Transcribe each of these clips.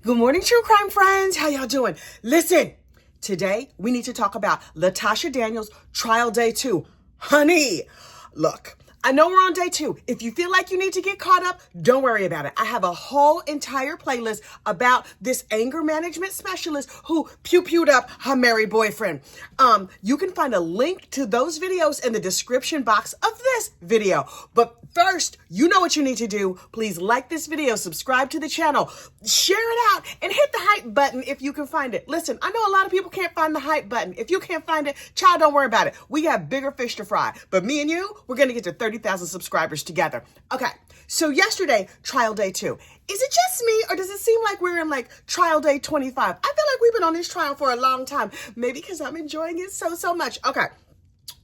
Good morning, true crime friends. How y'all doing? Listen, today we need to talk about LaToshia Daniels trial day 2. Honey, look, I know we're on day 2. If you feel like you need to get caught up, don't worry about it. I have a whole entire playlist about this anger management specialist who pew-pewed up her married boyfriend. You can find a link to those videos in the description box of this video. But first, you know what you need to do. Please like this video, subscribe to the channel, share it out, and hit the hype button if you can find it. Listen, I know a lot of people can't find the hype button. If you can't find it, child, don't worry about it. We got bigger fish to fry. But me and you, we're going to get to 30,000 subscribers together. Okay, so yesterday, trial day 2. Is it just me, or does it seem like we're in like trial day 25? I feel like we've been on this trial for a long time. Maybe because I'm enjoying it so much. Okay.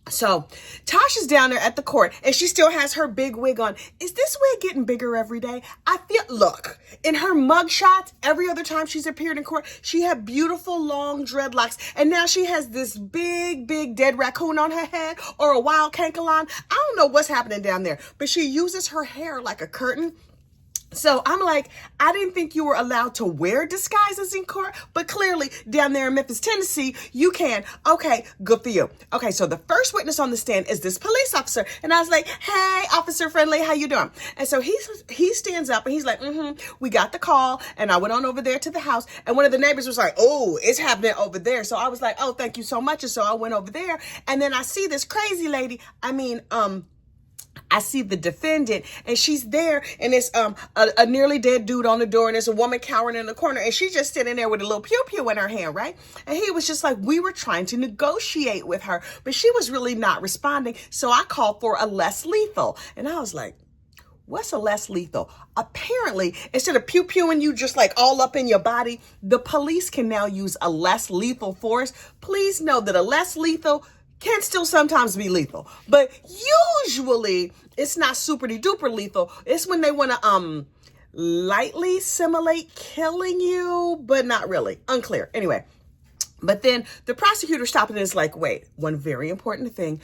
So Tasha's down there at the court and she still has her big wig on. Is this wig getting bigger every day? Look, in her mug shots, every other time she's appeared in court, she had beautiful long dreadlocks. And now she has this big dead raccoon on her head or a wild cankalon. I don't know what's happening down there, but she uses her hair like a curtain. So I'm like, I didn't think you were allowed to wear disguises in court, but clearly down there in Memphis, Tennessee, you can. Okay, good for you. Okay, so the first witness on the stand is this police officer. And I was like, hey, Officer Friendly, how you doing? And so he stands up and he's like, we got the call. And I went on over there to the house. And one of the neighbors was like, oh, it's happening over there. So I was like, oh, thank you so much. And so I went over there. And then I see this crazy lady. I see the defendant and she's there and it's a nearly dead dude on the door and there's a woman cowering in the corner and she's just sitting there with a little pew-pew in her hand, right? And he was just like, we were trying to negotiate with her, but she was really not responding. So I called for a less lethal. And I was like, what's a less lethal? Apparently, instead of pew-pewing you just like all up in your body, the police can now use a less lethal force. Please know that a less lethal can still sometimes be lethal, but usually it's not super duper lethal. It's when they want to lightly simulate killing you, but not really. Unclear. Anyway. But then the prosecutor stopped and is like, wait, one very important thing.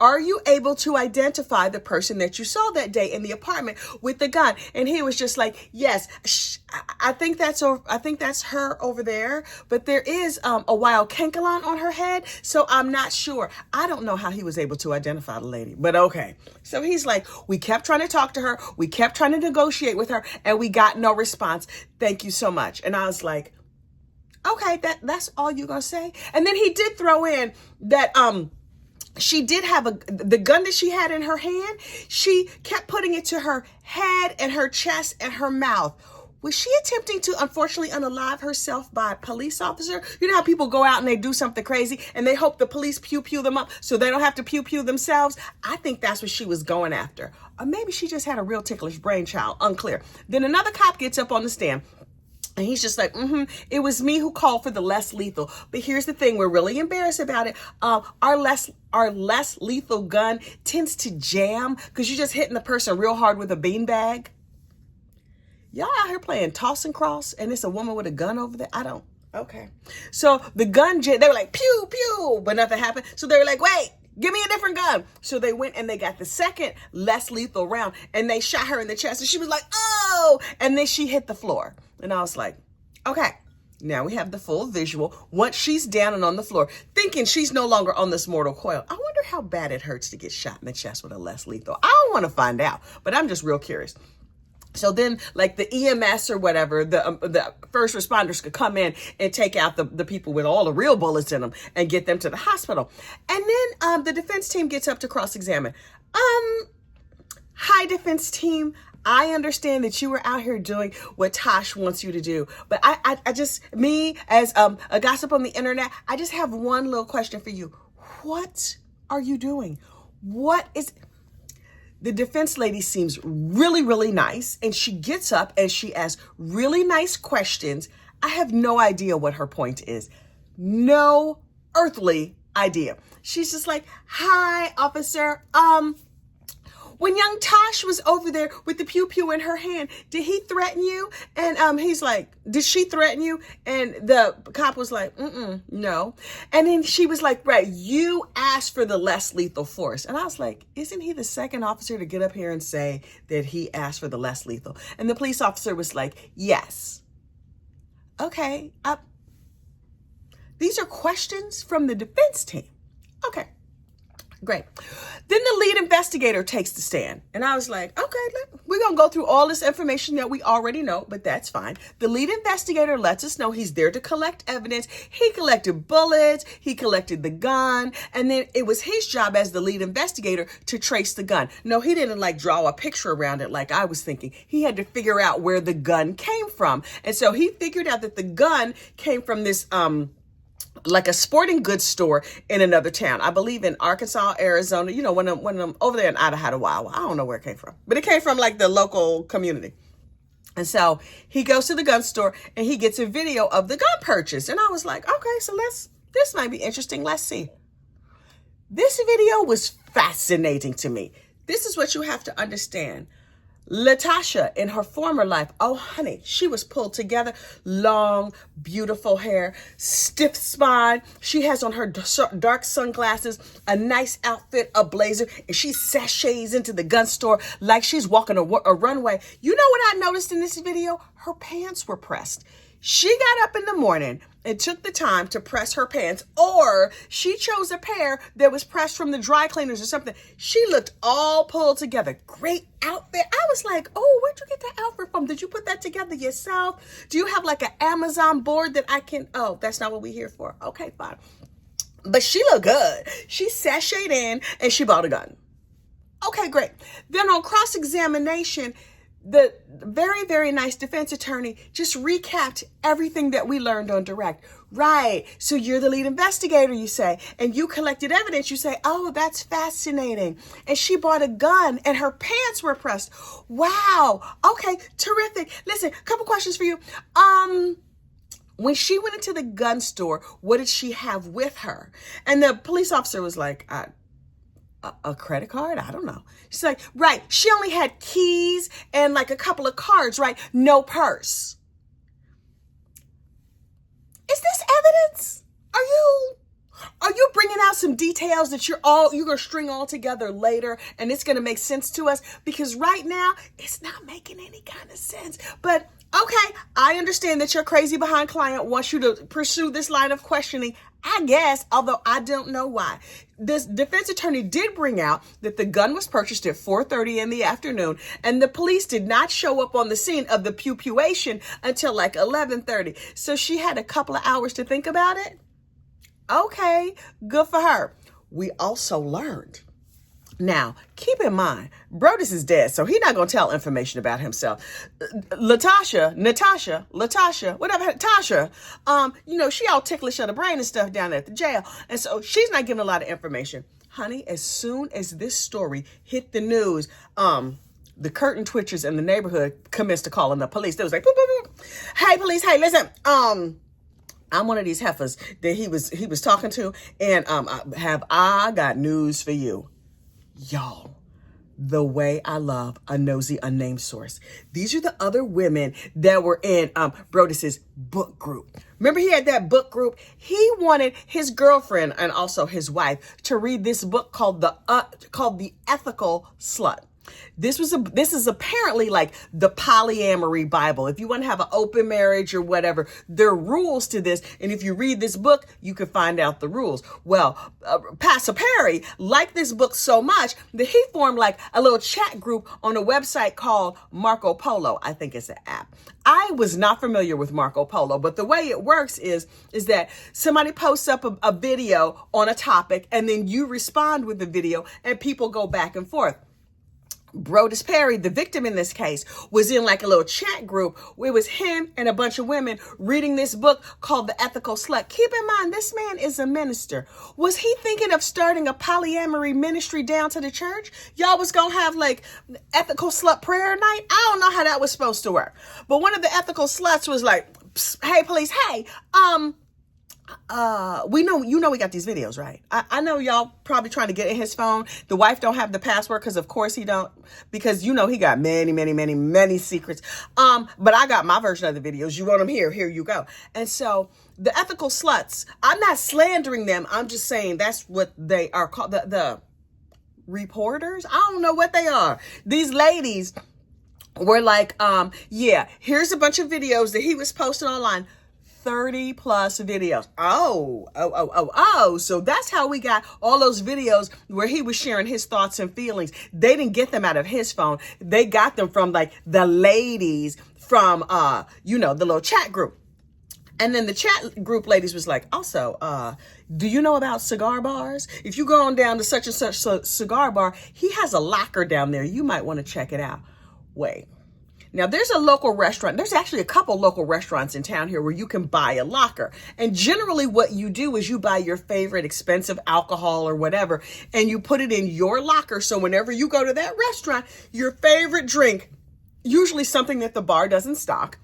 Are you able to identify the person that you saw that day in the apartment with the gun? And he was just like, yes, I think that's her over there. But there is a wild cankalon on her head. So I'm not sure. I don't know how he was able to identify the lady, but okay. So he's like, we kept trying to talk to her. We kept trying to negotiate with her and we got no response. Thank you so much. And I was like, okay, that's all you gonna say? And then he did throw in that she did have the gun that she had in her hand. She kept putting it to her head and her chest and her mouth. Was she attempting to unfortunately unalive herself by a police officer? You know how people go out and they do something crazy and they hope the police pew-pew them up so they don't have to pew-pew themselves? I think that's what she was going after. Or maybe she just had a real ticklish brainchild, unclear. Then another cop gets up on the stand. And he's just like, it was me who called for the less lethal. But here's the thing, we're really embarrassed about it. Our less lethal gun tends to jam because you're just hitting the person real hard with a beanbag. Y'all out here playing toss and cross and it's a woman with a gun over there? Okay. So the gun, they were like, pew, pew, but nothing happened. So they were like, wait, give me a different gun. So they went and they got the second less lethal round and they shot her in the chest and she was like, oh, and then she hit the floor. And I was like, okay, now we have the full visual. Once she's down and on the floor, thinking she's no longer on this mortal coil. I wonder how bad it hurts to get shot in the chest with a less lethal. I don't want to find out, but I'm just real curious. So then like the EMS or whatever, the first responders could come in and take out the people with all the real bullets in them and get them to the hospital. And then the defense team gets up to cross-examine. Hi, defense team. I understand that you were out here doing what Tosh wants you to do. But I just, me as a gossip on the internet, I just have one little question for you. What are you doing? The defense lady seems really nice. And she gets up and she asks really nice questions. I have no idea what her point is. No earthly idea. She's just like, hi, officer. When young Tosh was over there with the pew-pew in her hand, did he threaten you? And he's like, did she threaten you? And the cop was like, no. And then she was like, right, you asked for the less lethal force. And I was like, isn't he the second officer to get up here and say that he asked for the less lethal? And the police officer was like, yes. Okay, these are questions from the defense team. Okay, great. Then the lead investigator takes the stand. And I was like, okay, we're going to go through all this information that we already know, but that's fine. The lead investigator lets us know he's there to collect evidence. He collected bullets. He collected the gun. And then it was his job as the lead investigator to trace the gun. No, he didn't like draw a picture around it like I was thinking. He had to figure out where the gun came from. And so he figured out that the gun came from this, like a sporting goods store in another town. I believe in Arkansas, Arizona, you know, when I'm over there in Idaho, I don't know where it came from, but it came from like the local community. And so he goes to the gun store and he gets a video of the gun purchase. And I was like, okay, so this might be interesting. Let's see. This video was fascinating to me. This is what you have to understand. LaToshia, in her former life, oh honey, she was pulled together, long, beautiful hair, stiff spine. She has on her dark sunglasses, a nice outfit, a blazer, and she sachets into the gun store like she's walking a runway. You know what I noticed in this video? Her pants were pressed. She got up in the morning and took the time to press her pants, or she chose a pair that was pressed from the dry cleaners or something. She looked all pulled together. Great outfit. I was like, oh, where'd you get that outfit from? Did you put that together yourself? Do you have like an Amazon board that I can, oh, that's not what we're here for. Okay, fine. But she looked good. She sashayed in and she bought a gun. Okay, great. Then on cross-examination, the very, very nice defense attorney just recapped everything that we learned on direct. Right. So you're the lead investigator, you say, and you collected evidence. You say, oh, that's fascinating. And she bought a gun and her pants were pressed. Wow. Okay. Terrific. Listen, a couple questions for you. When she went into the gun store, what did she have with her? And the police officer was like, a credit card? I don't know. She's like, right. She only had keys and like a couple of cards, right? No purse. Is this evidence? Are you bringing out some details that you're going to string all together later and it's going to make sense to us? Because right now it's not making any kind of sense. But okay, I understand that your crazy behind client wants you to pursue this line of questioning, I guess, although I don't know why. This defense attorney did bring out that the gun was purchased at 4:30 in the afternoon, and the police did not show up on the scene of the pupuation until like 11:30. So she had a couple of hours to think about it. Okay, good for her. We also learned. Now, keep in mind, Brodus is dead, so he's not going to tell information about himself. Natasha, whatever, Tasha, you know, she all ticklish of the brain and stuff down there at the jail. And so she's not giving a lot of information. Honey, as soon as this story hit the news, the curtain twitchers in the neighborhood commenced to calling the police. They was like, boop, boop, boop. Hey, police, hey, listen, I'm one of these heifers that he was talking to, and I got news for you. Y'all, the way I love a nosy unnamed source. These are the other women that were in Brodus's book group. Remember, he had that book group. He wanted his girlfriend and also his wife to read this book called The Ethical Slut. This is apparently like the polyamory Bible. If you want to have an open marriage or whatever, there are rules to this. And if you read this book, you can find out the rules. Well, Pastor Perry liked this book so much that he formed like a little chat group on a website called Marco Polo. I think it's an app. I was not familiar with Marco Polo, but the way it works is that somebody posts up a video on a topic and then you respond with the video and people go back and forth. Brodus Perry, the victim in this case, was in like a little chat group. It was him and a bunch of women reading this book called The Ethical Slut. Keep in mind, this man is a minister. Was he thinking of starting a polyamory ministry down to the church? Y'all was going to have like ethical slut prayer night? I don't know how that was supposed to work. But one of the ethical sluts was like, hey, police, hey, we got these videos, right? I know y'all probably trying to get in his phone. The wife don't have the password because of course he don't, because you know he got many secrets. But I got my version of the videos. You want them here you go. And so the ethical sluts, I'm not slandering them. I'm just saying that's what they are called. The reporters. I don't know what they are. These ladies were like, yeah, here's a bunch of videos that he was posting online. 30 plus videos. So that's how we got all those videos where he was sharing his thoughts and feelings. They didn't get them out of his phone. They got them from like the ladies from, the little chat group. And then the chat group ladies was like, also, do you know about cigar bars? If you go on down to such and such cigar bar, he has a locker down there. You might want to check it out. Wait. Now, there's a local restaurant. There's actually a couple local restaurants in town here where you can buy a locker. And generally what you do is you buy your favorite expensive alcohol or whatever, and you put it in your locker. So whenever you go to that restaurant, your favorite drink, usually something that the bar doesn't stock,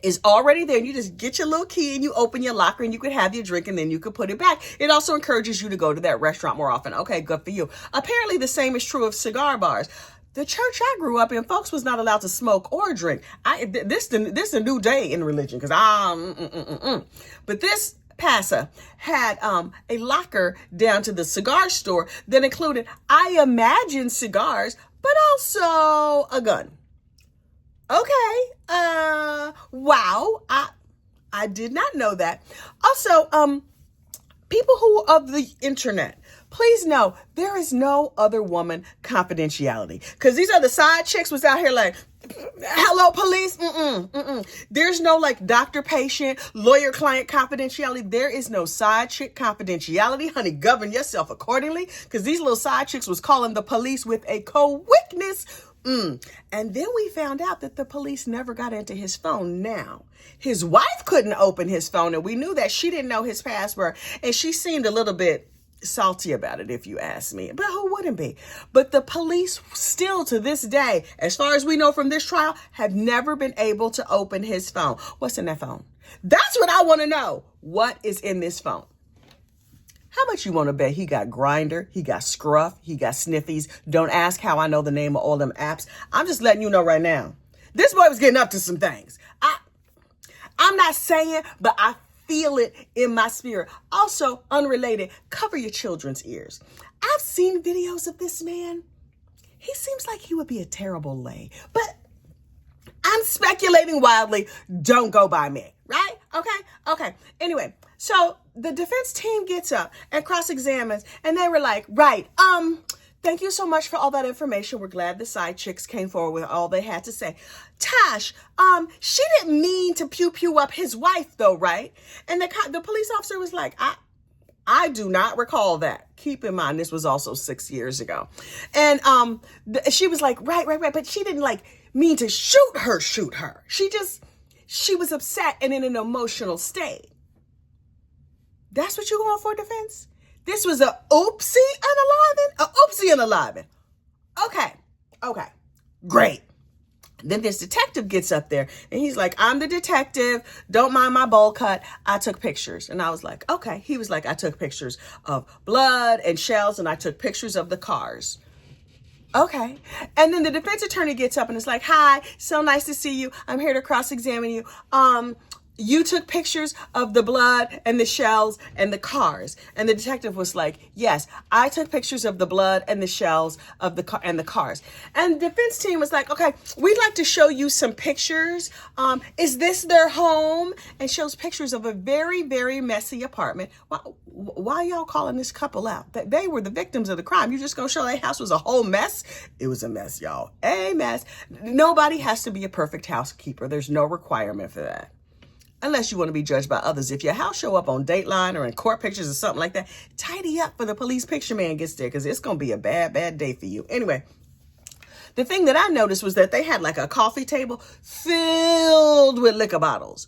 is already there. You just get your little key and you open your locker and you could have your drink and then you could put it back. It also encourages you to go to that restaurant more often. Okay, good for you. Apparently the same is true of cigar bars. The church I grew up in, folks was not allowed to smoke or drink. This a new day in religion because But this pastor had a locker down to the cigar store that included, I imagine, cigars, but also a gun. Okay. Wow. I did not know that. Also, people who of the internet, please know there is no other woman confidentiality. Because these other side chicks was out here like, hello, police. There's no like doctor-patient, lawyer-client confidentiality. There is no side chick confidentiality. Honey, govern yourself accordingly. Because these little side chicks was calling the police with a quickness. And then we found out that the police never got into his phone. Now, his wife couldn't open his phone, and we knew that she didn't know his password, and she seemed a little bit salty about it, if you ask me. But who wouldn't be? But the police still to this day, as far as we know from this trial, have never been able to open his phone. What's in that phone? That's what I want to know. What is in this phone? How much you want to bet he got Grindr, he got Scruff, he got Sniffies? Don't ask how I know the name of all them apps. I'm just letting you know right now. This boy was getting up to some things. I'm not saying, but I feel it in my spirit. Also, unrelated, cover your children's ears. I've seen videos of this man. He seems like he would be a terrible lay, but I'm speculating wildly. Don't go by me, right? Okay. Anyway, so the defense team gets up and cross-examines, and they were like, right, thank you so much for all that information. We're glad the side chicks came forward with all they had to say. Tosh, she didn't mean to pew up his wife though, right? And the police officer was like, I do not recall that. Keep in mind, this was also 6 years ago. And she was like, right, but she didn't like mean to shoot her. She was upset and in an emotional state. That's what you're going for, defense? This was a oopsie and a Okay. Great. Then this detective gets up there and he's like, I'm the detective. Don't mind my bowl cut. I took pictures. And I was like, okay. He was like, I took pictures of blood and shells and I took pictures of the cars. Okay. And then the defense attorney gets up and is like, hi, so nice to see you. I'm here to cross-examine you. You took pictures of the blood and the shells and the cars. And the detective was like, yes, I took pictures of the blood and the shells of the car and the cars. And the defense team was like, okay, we'd like to show you some pictures. Is this their home? And shows pictures of a very, very messy apartment. Why y'all calling this couple out? That they were the victims of the crime. You just gonna show their house was a whole mess? It was a mess, y'all. A mess. Nobody has to be a perfect housekeeper. There's no requirement for that. Unless you want to be judged by others. If your house show up on Dateline or in court pictures or something like that, tidy up for the police picture man gets there because it's going to be a bad, bad day for you. Anyway, the thing that I noticed was that they had like a coffee table filled with liquor bottles.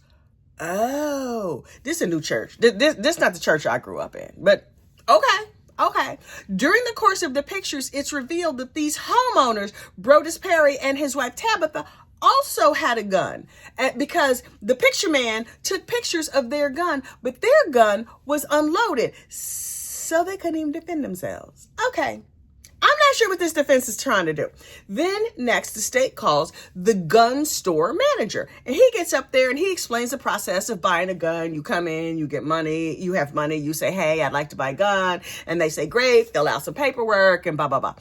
Oh, this is a new church. This not the church I grew up in, but okay. During the course of the pictures, it's revealed that these homeowners, Brodus Perry and his wife Tabitha, also had a gun because the picture man took pictures of their gun, but their gun was unloaded, so they couldn't even defend themselves. Okay, I'm not sure what this defense is trying to do. Then next, the state calls the gun store manager, and he gets up there and he explains the process of buying a gun. You come in, you get money, you have money, you say, hey, I'd like to buy a gun. And they say, great, fill out some paperwork and blah, blah, blah.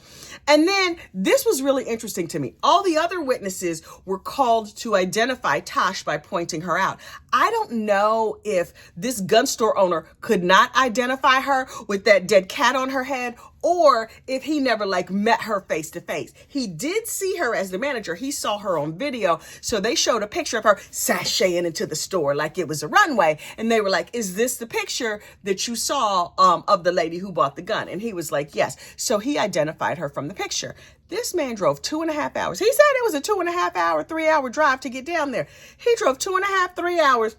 And then this was really interesting to me. All the other witnesses were called to identify Tosh by pointing her out. I don't know if this gun store owner could not identify her with that dead cat on her head, or if he never met her face to face. He did see her as the manager. He saw her on video. So they showed a picture of her sashaying into the store like it was a runway. And they were like, is this the picture that you saw of the lady who bought the gun? And he was like, yes. So he identified her from the picture. This man drove 2.5 hours. He said it was a 2.5 hour, 3 hour drive to get down there. He drove 2.5, 3 hours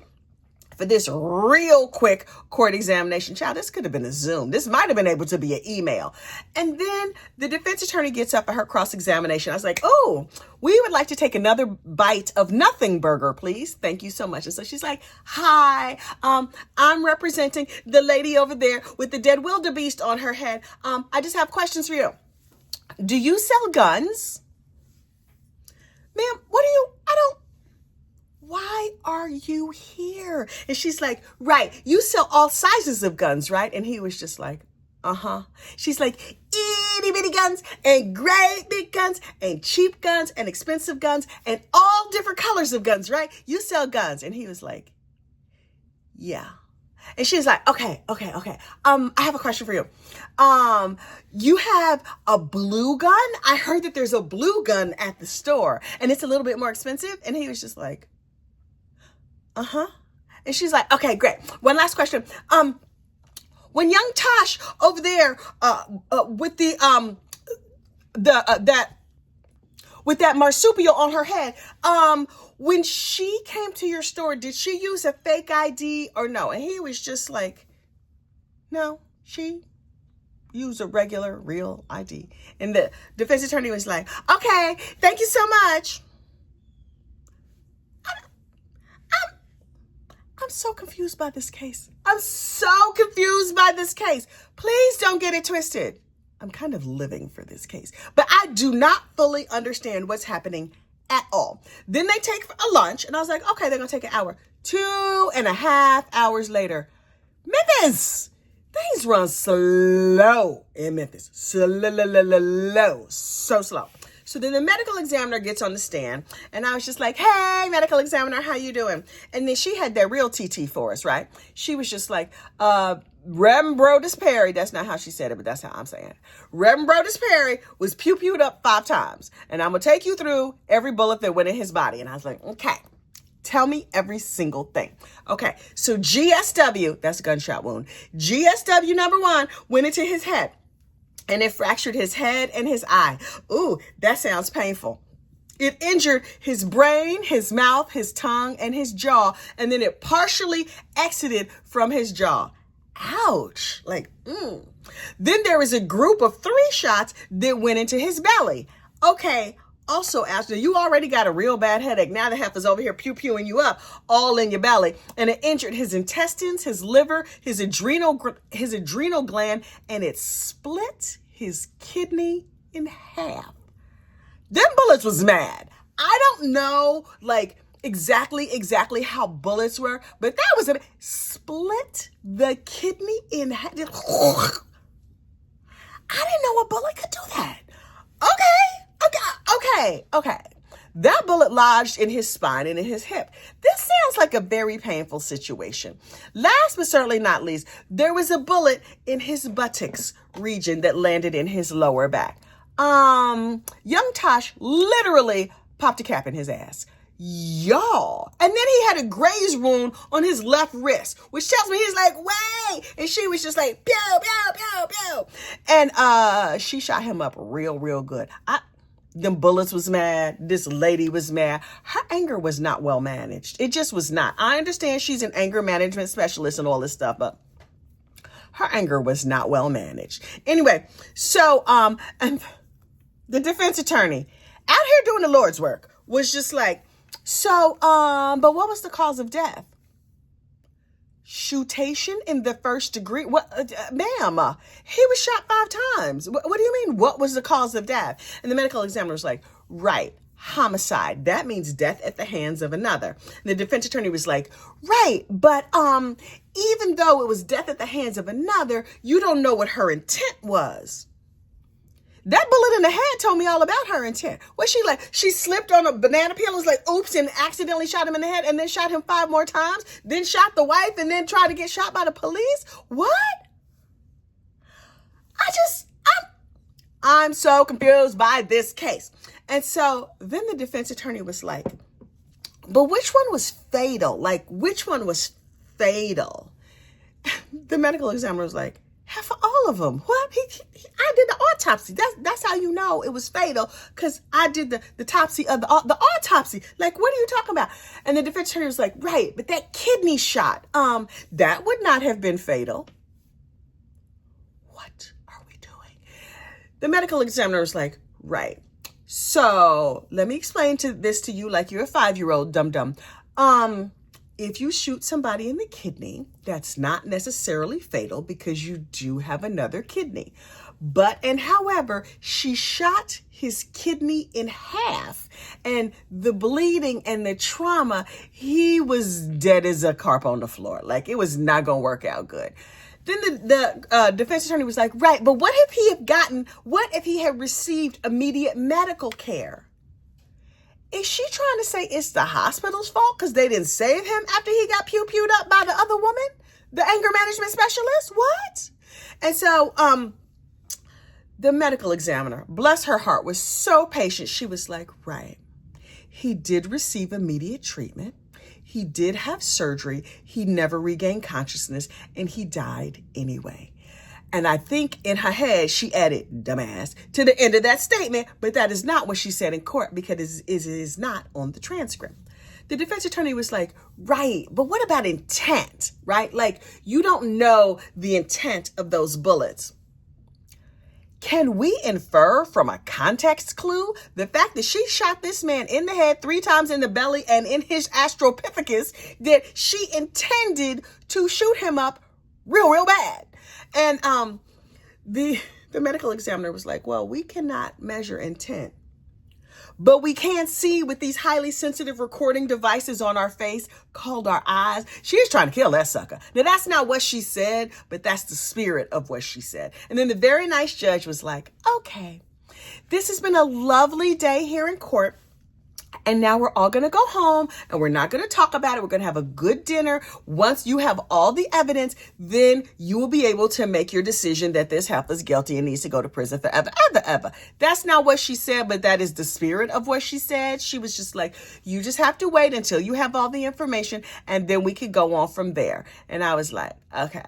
for this real quick court examination. Child, this could have been a Zoom. This might have been able to be an email. And then the defense attorney gets up at her cross-examination. I was like, oh, we would like to take another bite of nothing burger, please. Thank you so much. And so she's like, hi, I'm representing the lady over there with the dead wildebeest on her head. I just have questions for you. Do you sell guns? Ma'am, why are you here? And she's like, right, you sell all sizes of guns, right? And he was just like, uh-huh. She's like, itty bitty guns and great big guns and cheap guns and expensive guns and all different colors of guns, right? You sell guns. And he was like, yeah. And she's like, okay. I have a question for you. You have a blue gun? I heard that there's a blue gun at the store and it's a little bit more expensive. And he was just like, uh-huh. And she's like, okay, great. One last question. When young Tosh over there, with that marsupial on her head, when she came to your store, did she use a fake ID or no? And he was just like, no, she used a regular, real ID. And the defense attorney was like, okay, thank you so much. I'm so confused by this case. Please don't get it twisted. I'm kind of living for this case, but I do not fully understand what's happening at all. Then they take a lunch and I was like, okay, they're going to take an hour. 2.5 hours later, Memphis, things run slow in Memphis. So slow. So then the medical examiner gets on the stand and I was just like, hey, medical examiner, how you doing? And then she had that real TT for us, right? She was just like, Reverend Brodus Perry, that's not how she said it, but that's how I'm saying it. Reverend Brodus Perry was pew-pewed up 5 times. And I'm going to take you through every bullet that went in his body. And I was like, okay, tell me every single thing. Okay, so GSW, that's a gunshot wound. GSW number 1 went into his head. And it fractured his head and his eye. Ooh, that sounds painful. It injured his brain, his mouth, his tongue, and his jaw. And then it partially exited from his jaw. Ouch. Then there was a group of 3 shots that went into his belly. Okay. Also, after you already got a real bad headache, now the heifer's over here pew-pewing you up all in your belly. And it injured his intestines, his liver, his adrenal gland, and it split his kidney in half. Them bullets was mad. I don't know, exactly how bullets were, but that was split the kidney in half. I didn't know a bullet could do that. Okay. That bullet lodged in his spine and in his hip. This sounds like a very painful situation. Last but certainly not least, there was a bullet in his buttocks region that landed in his lower back. Young Tosh literally popped a cap in his ass. Y'all. And then he had a graze wound on his left wrist, which tells me he's like, wait. And she was just like, pew, pew, pew, pew. And she shot him up real good. Them bullets was mad. This lady was mad. Her anger was not well managed. It just was not. I understand she's an anger management specialist and all this stuff, but her anger was not well managed. Anyway, so and the defense attorney out here doing the Lord's work was just like, so, but what was the cause of death? Shootation in the first degree? What, ma'am, he was shot 5 times. What do you mean? What was the cause of death? And the medical examiner was like, right, homicide. That means death at the hands of another. And the defense attorney was like, right, but even though it was death at the hands of another, you don't know what her intent was. That bullet in the head told me all about her intent. What she like? She slipped on a banana peel and was like, oops, and accidentally shot him in the head and then shot him 5 more times, then shot the wife and then tried to get shot by the police? What? I'm so confused by this case. And so then the defense attorney was like, but which one was fatal? Like, which one was fatal? The medical examiner was like, half of all of them. What? I did the autopsy. That's how you know it was fatal, because I did the autopsy of the autopsy. Like, what are you talking about? And the defense attorney was like, right, but that kidney shot, that would not have been fatal. What are we doing? The medical examiner was like, right. So let me explain this to you like you're a 5-year-old dum-dum. If you shoot somebody in the kidney, that's not necessarily fatal because you do have another kidney. However, she shot his kidney in half, and the bleeding and the trauma, he was dead as a carp on the floor. Like, it was not going to work out good. Then the defense attorney was like, right, but what if he had received immediate medical care? Is she trying to say it's the hospital's fault because they didn't save him after he got pew-pewed up by the other woman, the anger management specialist? What? And so the medical examiner, bless her heart, was so patient. She was like, right, he did receive immediate treatment. He did have surgery. He never regained consciousness, and he died anyway. And I think in her head, she added, dumbass, to the end of that statement, but that is not what she said in court because it is not on the transcript. The defense attorney was like, right, but what about intent, right? Like, you don't know the intent of those bullets. Can we infer from a context clue the fact that she shot this man in the head 3 times in the belly and in his astropithecus that she intended to shoot him up real bad? And the medical examiner was like, well, we cannot measure intent, but we can see with these highly sensitive recording devices on our face called our eyes. She is trying to kill that sucker. Now, that's not what she said, but that's the spirit of what she said. And then the very nice judge was like, okay, this has been a lovely day here in court. And now we're all going to go home and we're not going to talk about it. We're going to have a good dinner. Once you have all the evidence, then you will be able to make your decision that this heifer is guilty and needs to go to prison forever, ever. That's not what she said, but that is the spirit of what she said. She was just like, you just have to wait until you have all the information and then we could go on from there. And I was like, okay.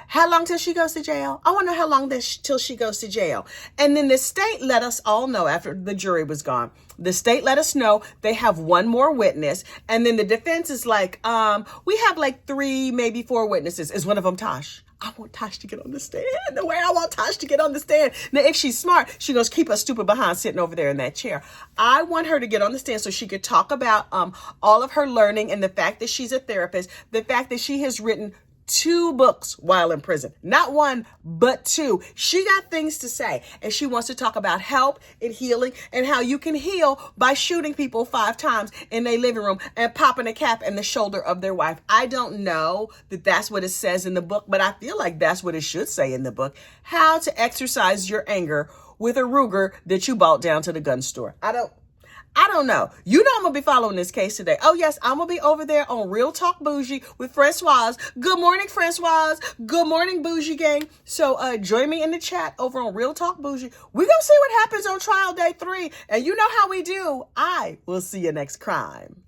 How long till she goes to jail? I want to know how long till she goes to jail. And then the state let us all know after the jury was gone. The state let us know they have one more witness. And then the defense is like, we have like 3, maybe 4 witnesses. Is one of them Tosh? I want Tosh to get on the stand the way I want Tosh to get on the stand. Now, if she's smart, she goes keep her stupid behind sitting over there in that chair. I want her to get on the stand so she could talk about all of her learning and the fact that she's a therapist, the fact that she has written 2 books while in prison. Not 1, but 2. She got things to say, and she wants to talk about help and healing and how you can heal by shooting people 5 times in their living room and popping a cap in the shoulder of their wife. I don't know that that's what it says in the book, but I feel like that's what it should say in the book. How to exercise your anger with a Ruger that you bought down to the gun store. I don't know. You know I'm going to be following this case today. Oh, yes, I'm going to be over there on Real Talk Bougie with Francoise. Good morning, Francoise. Good morning, Bougie Gang. So join me in the chat over on Real Talk Bougie. We're going to see what happens on trial day 3. And you know how we do. I will see you next crime.